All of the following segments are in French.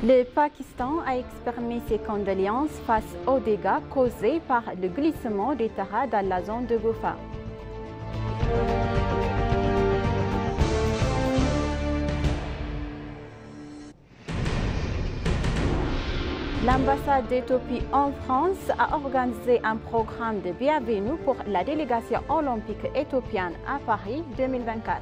Le Pakistan a exprimé ses condoléances face aux dégâts causés par le glissement des terrains dans la zone de Ghoufa. L'ambassade d'Éthiopie en France a organisé un programme de bienvenue pour la délégation olympique éthiopienne à Paris 2024.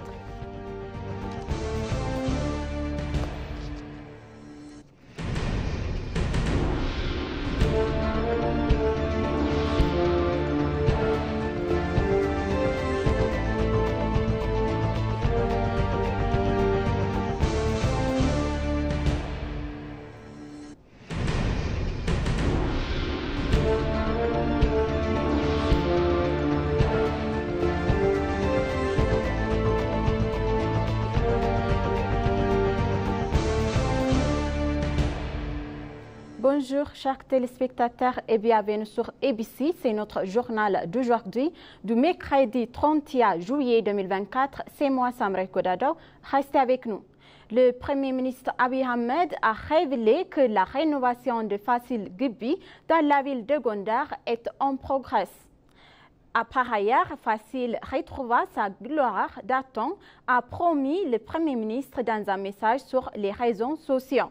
Bonjour chers téléspectateurs et bienvenue sur ABC, c'est notre journal d'aujourd'hui, du mercredi 31 juillet 2024. C'est moi Samra Kodado, restez avec nous. Le Premier ministre Abiy Ahmed a révélé que la rénovation de Fasil Gibi dans la ville de Gondar est en progrès. Par ailleurs, Fasil retrouva sa gloire d'antan, a promis le Premier ministre dans un message sur les réseaux sociaux.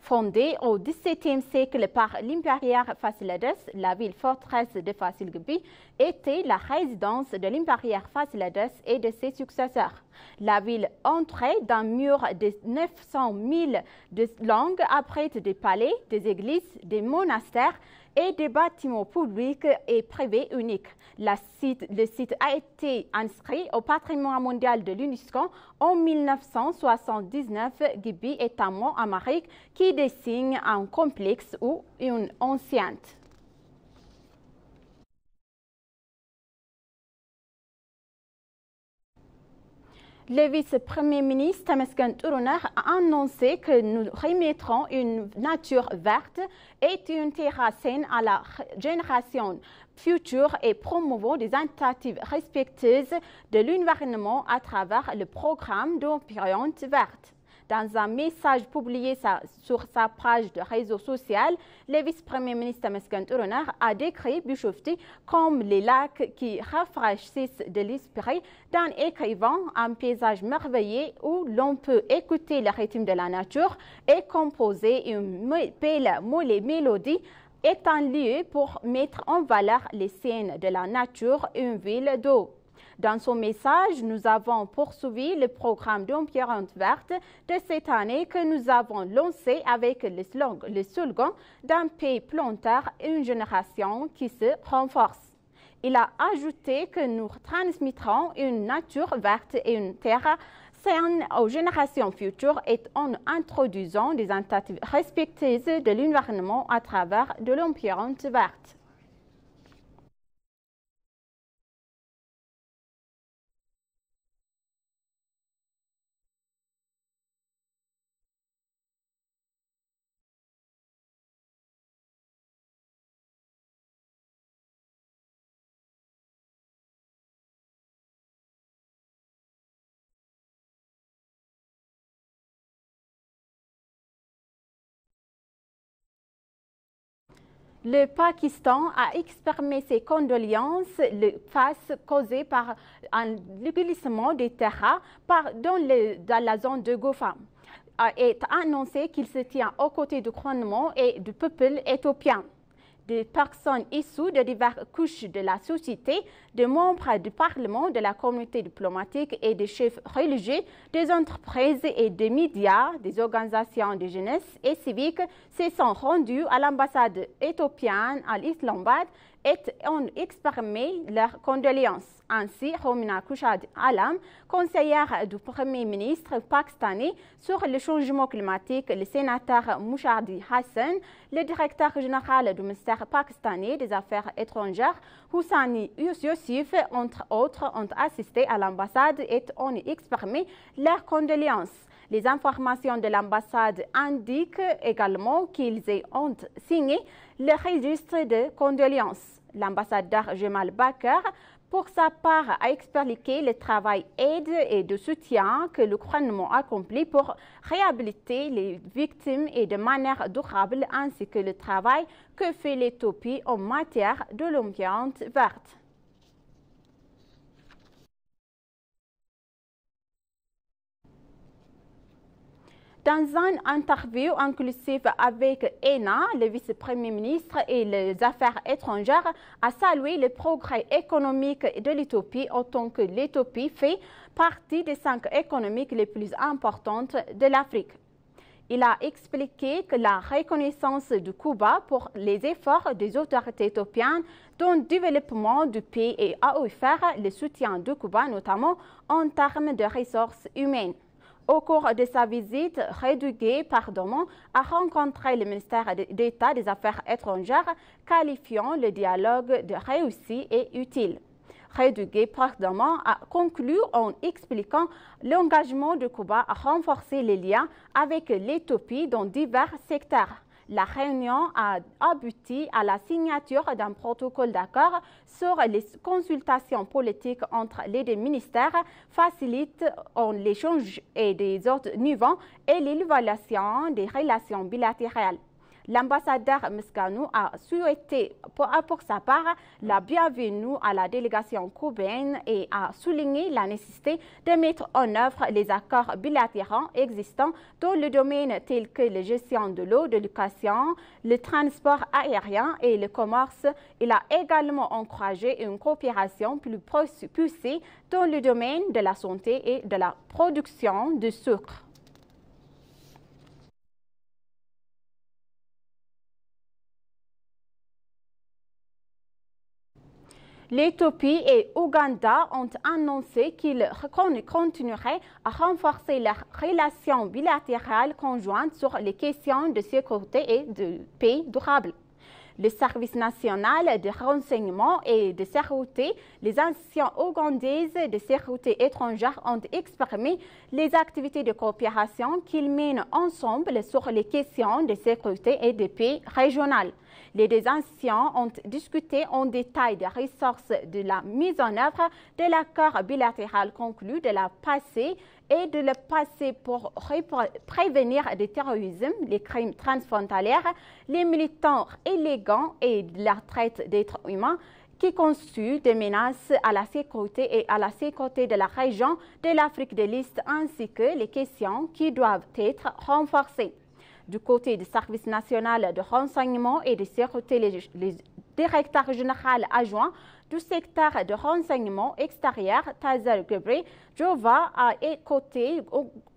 Fondée au XVIIe siècle par l'impérial Fasilides, la ville forteresse de Fasil Gibi était la résidence de l'impérial Fasilides et de ses successeurs. La ville entrait d'un mur de 900 000 de longue, abrite des palais, des églises, des monastères et des bâtiments publics et privés uniques. Le site a été inscrit au patrimoine mondial de l'UNESCO en 1979. Gibi est un mot amharique qui désigne un complexe ou une enceinte. Le vice-premier ministre Temesgen Turuner a annoncé que nous remettrons une nature verte et une terre saine à la génération future et promouvons des initiatives respectueuses de l'environnement à travers le programme d'empreinte verte. Dans un message publié sur sa page de réseau social, le vice-premier ministre Temesgen Turuner a décrit Bishoftu comme les lacs qui rafraîchissent de l'esprit d'un écrivain, un paysage merveilleux où l'on peut écouter le rythme de la nature et composer une belle mélodie est un lieu pour mettre en valeur les scènes de la nature et une ville d'eau. Dans son message, nous avons poursuivi le programme d'empreinte verte de cette année que nous avons lancé avec le slogan d'un pays planteur et une génération qui se renforce. Il a ajouté que nous transmettrons une nature verte et une terre saine aux générations futures et en introduisant des initiatives respectueuses de l'environnement à travers de l'empreinte verte. Le Pakistan a exprimé ses condoléances face causée par le glissement des terrains dans la zone de Ghoufa et a annoncé qu'il se tient aux côtés du gouvernement et du peuple éthiopien. Des personnes issues de diverses couches de la société, des membres du Parlement, de la communauté diplomatique et des chefs religieux, des entreprises et des médias, des organisations de jeunesse et civiques se sont rendus à l'ambassade éthiopienne à Islamabad et ont exprimé leurs condoléances. Ainsi, Romina Kouchad Alam, conseillère du Premier ministre pakistanais sur le changement climatique, le sénateur Mouchardi Hassan, le directeur général du ministère pakistanais des Affaires étrangères, Houssani Youssif, entre autres, ont assisté à l'ambassade et ont exprimé leurs condoléances. Les informations de l'ambassade indiquent également qu'ils ont signé le registre de condoléances. L'ambassadeur Jemal Bakr, Pour sa part, a expliqué le travail aide et de soutien que le gouvernement accomplit pour réhabiliter les victimes et de manière durable, ainsi que le travail que fait l'Éthiopie en matière de l'ambiance verte. Dans une interview inclusive avec ENA, le vice-premier ministre et les Affaires étrangères a salué le progrès économique de l'Éthiopie autant que l'Éthiopie fait partie des 5 économies les plus importantes de l'Afrique. Il a expliqué que la reconnaissance de Cuba pour les efforts des autorités éthiopiennes dans le développement du pays et a offert le soutien de Cuba, notamment en termes de ressources humaines. Au cours de sa visite, Khedugé Pardomon a rencontré le ministère d'État des Affaires étrangères, qualifiant le dialogue de réussi et utile. Khedugé Pardomon a conclu en expliquant l'engagement de Cuba à renforcer les liens avec l'Éthiopie dans divers secteurs. La réunion a abouti à la signature d'un protocole d'accord sur les consultations politiques entre les deux ministères, facilitant l'échange des autres niveaux et l'évaluation des relations bilatérales. L'ambassadeur Msganou a souhaité pour sa part la bienvenue à la délégation cubaine et a souligné la nécessité de mettre en œuvre les accords bilatéraux existants dans le domaine tel que la gestion de l'eau, de l'éducation, le transport aérien et le commerce. Il a également encouragé une coopération plus poussée dans le domaine de la santé et de la production de sucre. L'Éthiopie et l'Ouganda ont annoncé qu'ils continueraient à renforcer leurs relations bilatérales conjointes sur les questions de sécurité et de paix durable. Le service national de renseignement et de sécurité, les institutions ougandaises de sécurité étrangère ont exprimé les activités de coopération qu'ils mènent ensemble sur les questions de sécurité et de paix régionales. Les deux institutions ont discuté en détail des ressources de la mise en œuvre de l'accord bilatéral conclu de la passé et de le passer pour prévenir le terrorisme, les crimes transfrontaliers, les militants illégaux et la traite d'êtres humains qui constituent des menaces à la sécurité et à la sécurité de la région de l'Afrique de l'Est, ainsi que les questions qui doivent être renforcées. Du côté du service national de renseignement et de sécurité, le directeur général adjoint du secteur de renseignement extérieur, Tazer Gebre Jova, a écouté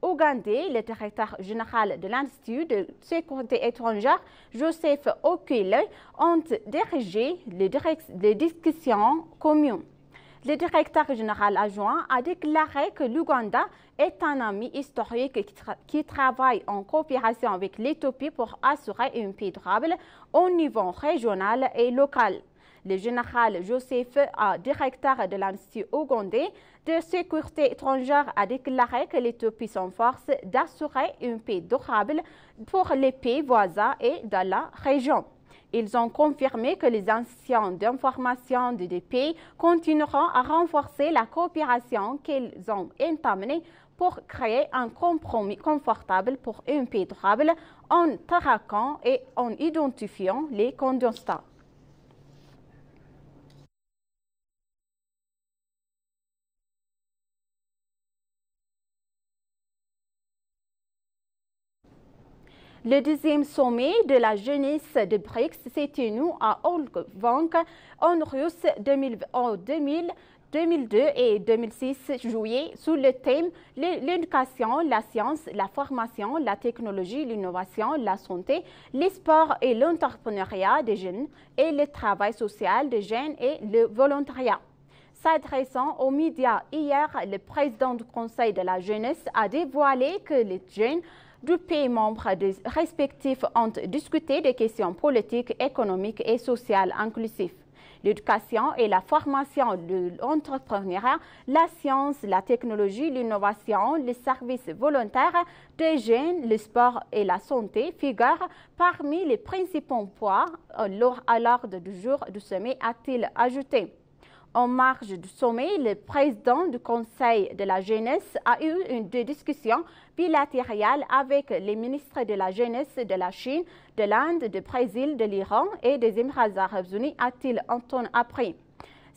ougandais le directeur général de l'Institut de sécurité étrangère, Joseph Okile, ont dirigé les discussions communes. Le directeur général adjoint a déclaré que l'Ouganda est un ami historique qui travaille en coopération avec l'Éthiopie pour assurer une paix durable au niveau régional et local. Le général Joseph, directeur de l'Institut ougandais de sécurité étrangère, a déclaré que l'Éthiopie s'efforce d'assurer une paix durable pour les pays voisins et dans la région. Ils ont confirmé que les institutions d'information des deux pays continueront à renforcer la coopération qu'ils ont entamée pour créer un compromis confortable pour une paix durable en traquant et en identifiant les constats. Le deuxième sommet de la jeunesse de BRICS s'est tenu à Olvank en Russie en 2002 et 2006 juillet sous le thème l'éducation, la science, la formation, la technologie, l'innovation, la santé, les sports et l'entrepreneuriat des jeunes et le travail social des jeunes et le volontariat. S'adressant aux médias hier, le président du Conseil de la jeunesse a dévoilé que les jeunes du pays membres respectifs ont discuté des questions politiques, économiques et sociales inclusives. L'éducation et la formation de l'entrepreneuriat, la science, la technologie, l'innovation, les services volontaires des jeunes, le sport et la santé figurent parmi les principaux points à l'ordre du jour du sommet, a-t-il ajouté. En marge du sommet, le président du Conseil de la jeunesse a eu des discussions bilatérales avec les ministres de la jeunesse de la Chine, de l'Inde, du Brésil, de l'Iran et des Émirats arabes unis, a-t-il appris.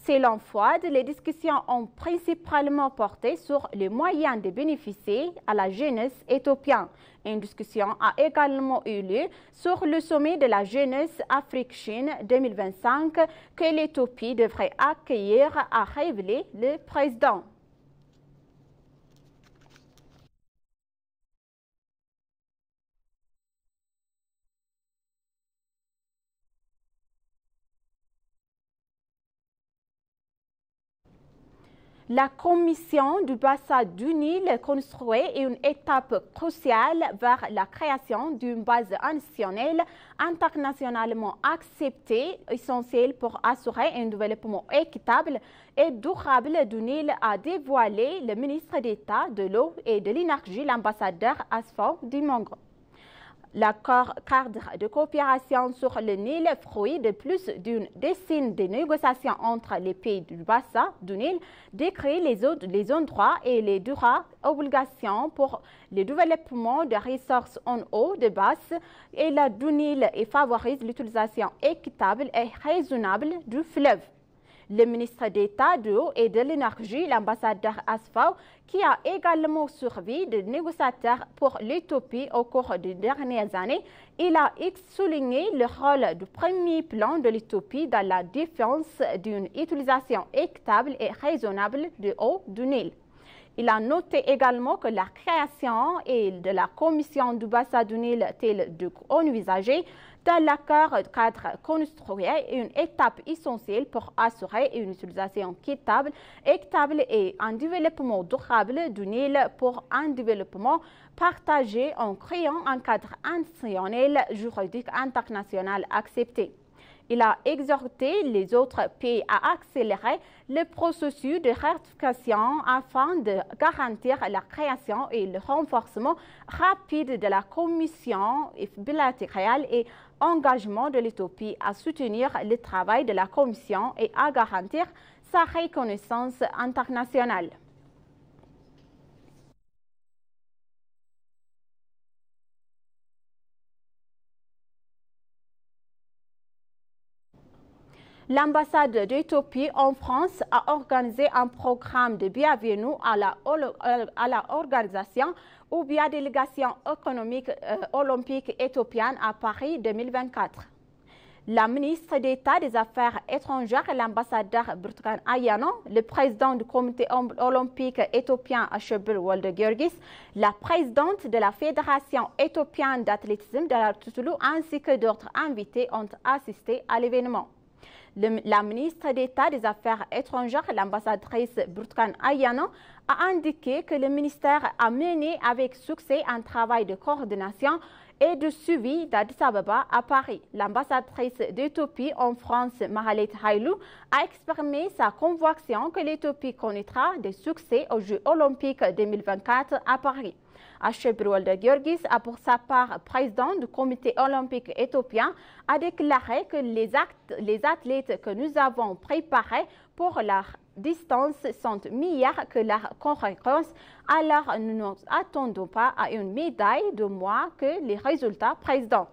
Selon Fouad, les discussions ont principalement porté sur les moyens de bénéficier à la jeunesse éthiopienne. Une discussion a également eu lieu sur le sommet de la jeunesse Afrique-Chine 2025 que l'Éthiopie devrait accueillir, a révélé le président. La commission du bassin du Nil construit une étape cruciale vers la création d'une base institutionnelle internationalement acceptée, essentielle pour assurer un développement équitable et durable du Nil, a dévoilé le ministre d'État de l'eau et de l'énergie, l'ambassadeur Asfaw Dimongro. L'accord cadre de coopération sur le Nil, fruit de plus d'une décennie de négociations entre les pays du bassin du Nil, décrit les endroits et les durées obligations pour le développement des ressources en eau de base et la du Nil et favorise l'utilisation équitable et raisonnable du fleuve. Le ministre d'État de l'eau et de l'énergie, l'ambassadeur Asfaw, qui a également servi de négociateur pour l'Éthiopie au cours des dernières années, il a souligné le rôle du premier plan de l'Éthiopie dans la défense d'une utilisation équitable et raisonnable de l'eau du Nil. Il a noté également que la création de la commission du bassin du Nil telle envisagée dans l'accord cadre construit une étape essentielle pour assurer une utilisation équitable et un développement durable du Nil pour un développement partagé en créant un cadre institutionnel juridique international accepté. Il a exhorté les autres pays à accélérer le processus de ratification afin de garantir la création et le renforcement rapide de la commission bilatérale et engagement de l'Éthiopie à soutenir le travail de la commission et à garantir sa reconnaissance internationale. L'ambassade d'Éthiopie en France a organisé un programme de bienvenue à la organisation ou bien délégation économique olympique éthiopienne à Paris 2024. La ministre d'État des Affaires étrangères, l'ambassadeur Burtukan Ayano, le président du comité olympique éthiopien Ashebir Wolde-Giyorgis, la présidente de la Fédération éthiopienne d'athlétisme de la Toulouse ainsi que d'autres invités ont assisté à l'événement. La ministre d'État des Affaires étrangères, l'ambassadrice Burtukan Ayano, a indiqué que le ministère a mené avec succès un travail de coordination et de suivi d'Addis Ababa à Paris. L'ambassadrice d'Éthiopie en France, Mahalet Hailou, a exprimé sa conviction que l'Éthiopie connaîtra des succès aux Jeux olympiques 2024 à Paris. Ashebir Wolde-Giyorgis, pour sa part président du comité olympique éthiopien, a déclaré que les athlètes que nous avons préparés pour la distance sont meilleurs que la concurrence, alors nous ne nous attendons pas à une médaille de moins que les résultats précédents.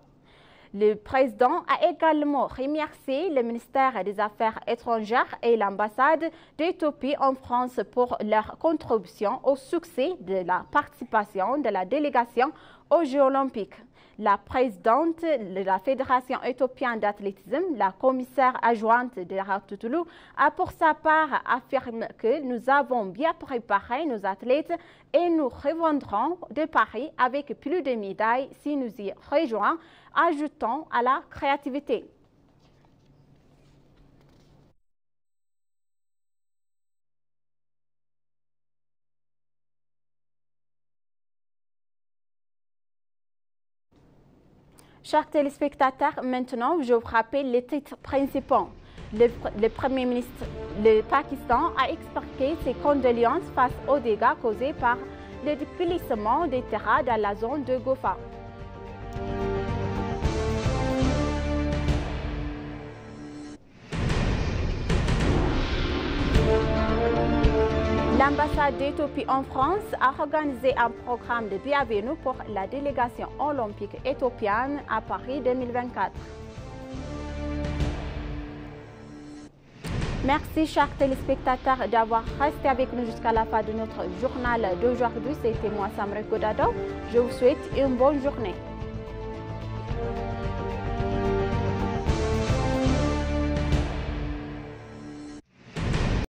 Le président a également remercié le ministère des Affaires étrangères et l'ambassade d'Éthiopie en France pour leur contribution au succès de la participation de la délégation aux Jeux olympiques. La présidente de la Fédération éthiopienne d'athlétisme, la commissaire adjointe de la Toulouse, a pour sa part affirmé que nous avons bien préparé nos athlètes et nous reviendrons de Paris avec plus de médailles si nous y rejoignons, ajoutant à la créativité. Chers téléspectateurs, maintenant, je vous rappelle les titres principaux. Le Premier ministre du Pakistan a expliqué ses condoléances face aux dégâts causés par le déplacement des terrains dans la zone de Gofa. L'ambassade d'Éthiopie en France a organisé un programme de bienvenue pour la délégation olympique éthiopienne à Paris 2024. Merci, chers téléspectateurs, d'avoir resté avec nous jusqu'à la fin de notre journal d'aujourd'hui. C'était moi, Samre Kodado. Je vous souhaite une bonne journée.